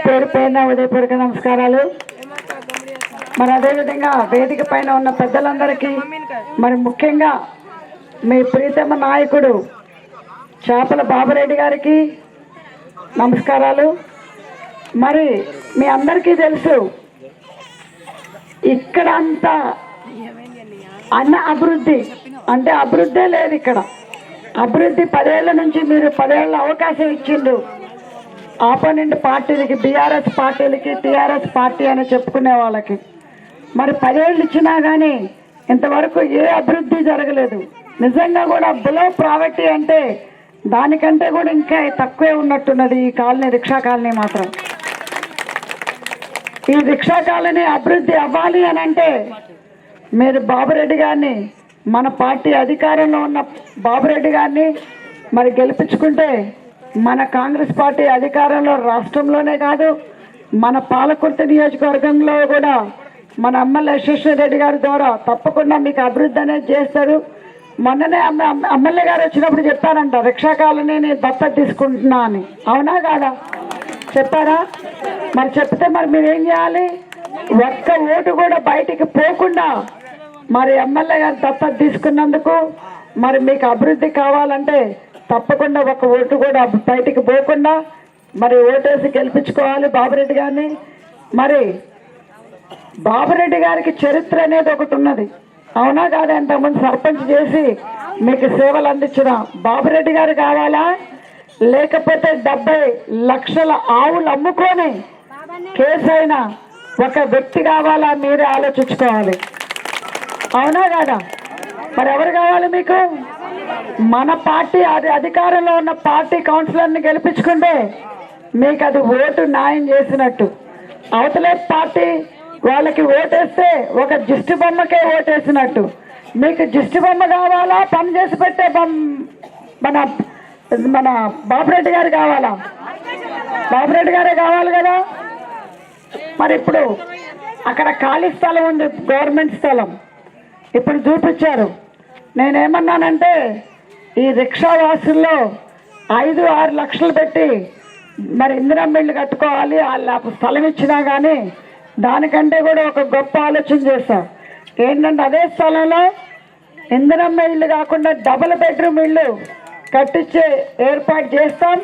పేరు పేరున ఉదయపూర్వక నమస్కారాలు. మరి అదేవిధంగా వేదిక పైన ఉన్న పెద్దలందరికీ, మరి ముఖ్యంగా మీ ప్రీతమ నాయకుడు చేపల బాబురెడ్డి గారికి నమస్కారాలు. మరి మీ అందరికీ తెలుసు, ఇక్కడ అంతా అన్న అభివృద్ధి అంటే అభివృద్ధే లేదు. ఇక్కడ అభివృద్ధి 10 ఏళ్ల నుంచి మీరు 10 ఏళ్ళ అవకాశం ఇచ్చిండు ఆపోనెంట్ పార్టీలకి, బీఆర్ఎస్ పార్టీలకి, టీఆర్ఎస్ పార్టీ అని చెప్పుకునే వాళ్ళకి. మరి 10 ఏళ్ళు ఇచ్చినా కానీ ఇంతవరకు ఏ అభివృద్ధి జరగలేదు. నిజంగా కూడా బిలో ప్రావర్టీ అంటే దానికంటే కూడా ఇంకా తక్కువే ఉన్నట్టున్నది ఈ కాలనీ, రిక్షా కాలనీ మాత్రం. ఈ రిక్షా కాలనీ అభివృద్ధి అవ్వాలి అని అంటే మీరు బాబురెడ్డి గారిని, మన పార్టీ అధికారంలో ఉన్న బాబురెడ్డి గారిని మరి గెలిపించుకుంటే మన కాంగ్రెస్ పార్టీ అధికారంలో రాష్ట్రంలోనే కాదు, మన పాలకుర్తి నియోజకవర్గంలో కూడా మన ఎమ్మెల్యే యశస్విరెడ్డి గారి ద్వారా తప్పకుండా మీకు అభివృద్ధి అనేది చేస్తారు. మొన్ననే ఎమ్మెల్యే గారు వచ్చినప్పుడు చెప్పారంట, రిక్షా కాలనీ నేను దత్తత తీసుకుంటున్నా అని. అవునా కాదా? చెప్పారా? మరి చెప్తే మరి మీరేం చేయాలి? ఒక్క ఓటు కూడా బయటికి పోకుండా మరి ఎమ్మెల్యే గారు దత్తత తీసుకున్నందుకు మరి మీకు అభివృద్ధి కావాలంటే తప్పకుండా ఒక ఓటు కూడా బయటికి పోకుండా మరి ఓటేసి గెలిపించుకోవాలి బాబురెడ్డి గారిని. మరి బాబురెడ్డి గారికి చరిత్ర అనేది ఒకటి ఉన్నది. అవునా కాదా? ఇంతకుముందు సర్పంచ్ చేసి మీకు సేవలు అందించిన బాబురెడ్డి గారు కావాలా, లేకపోతే 70 లక్షల ఆవులు అమ్ముకొని కేసైన ఒక వ్యక్తి కావాలా? మీరే ఆలోచించుకోవాలి. అవునా కాదా? మరి ఎవరు కావాలి మీకు? మన పార్టీ అధికారంలో ఉన్న పార్టీ కౌన్సిలర్ని గెలిపించుకుంటే మీకు అది ఓటు న్యాయం చేసినట్టు. అవతలే పార్టీ వాళ్ళకి ఓటేస్తే ఒక దిష్టి బొమ్మకే ఓటేసినట్టు. మీకు దిష్టి బొమ్మ కావాలా, పని చేసి పెట్టే మన మన బాబురెడ్డి గారు కావాలా? బాబురెడ్డి గారే కావాలి కదా. మరి ఇప్పుడు అక్కడ ఖాళీ స్థలం ఉంది, గవర్నమెంట్ స్థలం, ఇప్పుడు చూపించారు. నేనేమన్నానంటే ఈ రిక్షా వాసుల్లో 5-6 లక్షలు పెట్టి మరి ఇందిరమ్మ ఇళ్ళు కట్టుకోవాలి. వాళ్ళ స్థలం ఇచ్చినా కానీ దానికంటే కూడా ఒక గొప్ప ఆలోచన చేశాం. ఏంటంటే అదే స్థలంలో ఇందిరమ్మ ఇళ్ళు కాకుండా డబుల్ బెడ్రూమ్ ఇళ్ళు కట్టించే ఏర్పాటు చేస్తాం.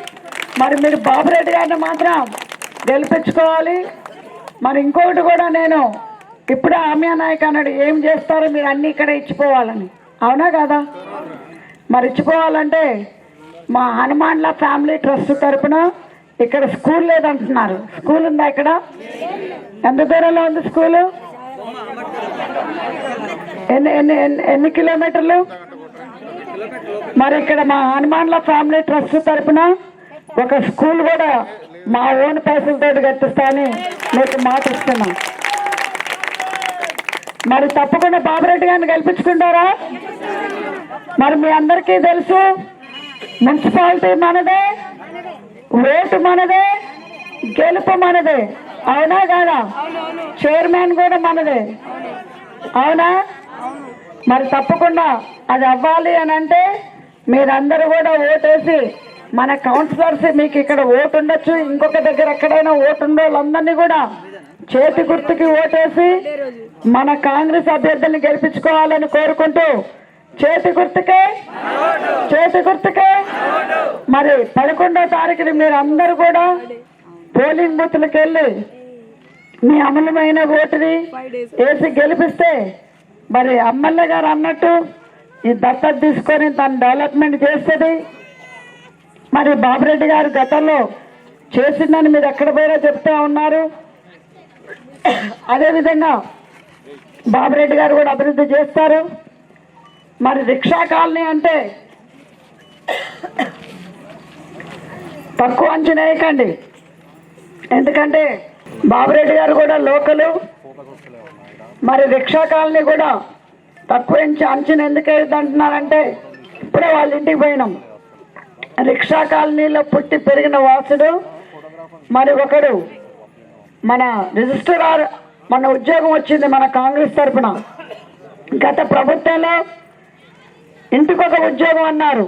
మరి మీరు బాబురెడ్డి గారిని మాత్రం గెలిపించుకోవాలి. మరి ఇంకొకటి కూడా నేను ఇప్పుడే ఆమ్యా నాయక్ అన్నాడు, ఏం చేస్తారో మీరు అన్నీ ఇక్కడ ఇచ్చిపోవాలని. అవునా కదా? మరి ఇచ్చిపోవాలంటే మా హనుమాన్ల ఫ్యామిలీ ట్రస్ట్ తరఫున ఇక్కడ స్కూల్ లేదంటున్నారు. స్కూల్ ఉందా ఇక్కడ? ఎంత దూరంలో ఉంది స్కూలు? ఎన్ని కిలోమీటర్లు? మరి ఇక్కడ మా హనుమాన్ల ఫ్యామిలీ ట్రస్ట్ తరఫున ఒక స్కూల్ కూడా మా ఓన్ పైసలతో కట్టిస్తానని మీకు మాట ఇస్తున్నాం. మరి తప్పకుండా బాబురెడ్డి గారిని గెలిపించుకుంటారా? మరి మీ అందరికీ తెలుసు, మున్సిపాలిటీ మనదే, ఓటు మనదే, గెలుపు మనదే. అవునా కాదా? చైర్మన్ కూడా మనదే. అవునా? మరి తప్పకుండా అది అవ్వాలి అని అంటే మీరందరూ కూడా ఓటేసి, మన కౌన్సిలర్స్ మీకు ఇక్కడ ఓటు ఉండొచ్చు, ఇంకొక దగ్గర ఎక్కడైనా ఓటు ఉండే వాళ్ళందరినీ కూడా చేతి గుర్తుకి ఓటేసి మన కాంగ్రెస్ అభ్యర్థుల్ని గెలిపించుకోవాలని కోరుకుంటూ, చేతి గుర్తుకే, చేతి గుర్తుకే. మరి 11వ తారీఖుని మీరు అందరూ కూడా పోలింగ్ బూత్లకు వెళ్ళి మీ అమలమైన ఓటుని వేసి గెలిపిస్తే మరి ఎమ్మెల్యే గారు అన్నట్టు ఈ దత్తత తీసుకొని తను డెవలప్మెంట్ చేస్తుంది. మరి బాబురెడ్డి గారు గతంలో చేసిందని మీరు ఎక్కడ పోయినా చెప్తా ఉన్నారు. అదేవిధంగా బాబురెడ్డి గారు కూడా అభివృద్ధి చేస్తారు. మరి రిక్షా కాలనీ అంటే తక్కువ అంచనా వేయకండి. ఎందుకంటే బాబురెడ్డి గారు కూడా లోకలు. మరి రిక్షా కాలనీ కూడా తక్కువ అంచనా ఎందుకు వేయద్దంటున్నారంటే ఇప్పుడే వాళ్ళ ఇంటికి పోయినాం. రిక్షా కాలనీలో పుట్టి పెరిగిన వాసుడు మరి ఒకడు మన రిజిస్ట్రార్, మన ఉద్యోగం వచ్చింది మన కాంగ్రెస్ తరఫున. గత ప్రభుత్వంలో ఇంటికొక ఉద్యోగం అన్నారు.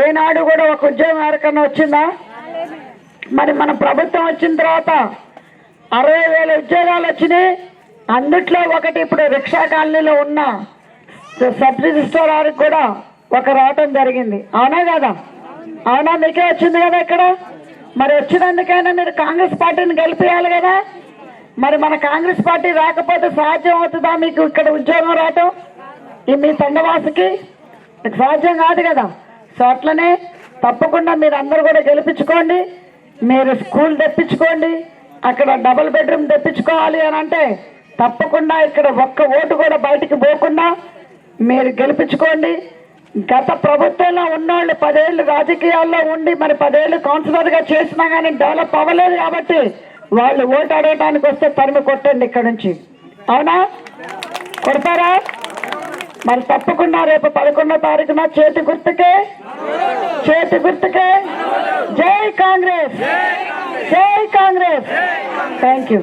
ఏనాడు కూడా ఒక ఉద్యోగం ఎవరికన్నా వచ్చిందా? మరి మన ప్రభుత్వం వచ్చిన తర్వాత 60,000 ఉద్యోగాలు వచ్చినాయి. అందుట్లో ఒకటి ఇప్పుడు రిక్షా కాలనీలో ఉన్న సబ్ రిజిస్ట్రార్ వారికి కూడా ఒక రావటం జరిగింది. అవునా కదా? అవునా? మీకే వచ్చింది కదా ఇక్కడ. మరి వచ్చినందుకైనా మీరు కాంగ్రెస్ పార్టీని గెలిపియాలి కదా. మరి మన కాంగ్రెస్ పార్టీ రాకపోతే సాధ్యం అవుతుందా మీకు ఇక్కడ ఉద్యోగం రావటం? ఈ మీ తండవాసికి సాధ్యం కాదు కదా. సో అట్లనే తప్పకుండా మీరు అందరూ కూడా గెలిపించుకోండి. మీరు స్కూల్ తెప్పించుకోండి, అక్కడ డబుల్ బెడ్రూమ్ తెప్పించుకోవాలి అని అంటే తప్పకుండా ఇక్కడ ఒక్క ఓటు కూడా బయటికి పోకుండా మీరు గెలిపించుకోండి. గత ప్రభుత్వంలో ఉన్నోళ్ళు 10 ఏళ్ళు రాజకీయాల్లో ఉండి మరి 10 ఏళ్ళు కౌన్సిలర్గా చేసినా కానీ డెవలప్ అవ్వలేదు కాబట్టి వాళ్ళు ఓటు అడగడానికి వస్తే తరిమి కొట్టండి ఇక్కడ నుంచి. అవునా? కొడతారా? మరి తప్పకుండా రేపు 11వ తారీఖున చేతి గుర్తుకే జై కాంగ్రెస్, జై కాంగ్రెస్. Thank you.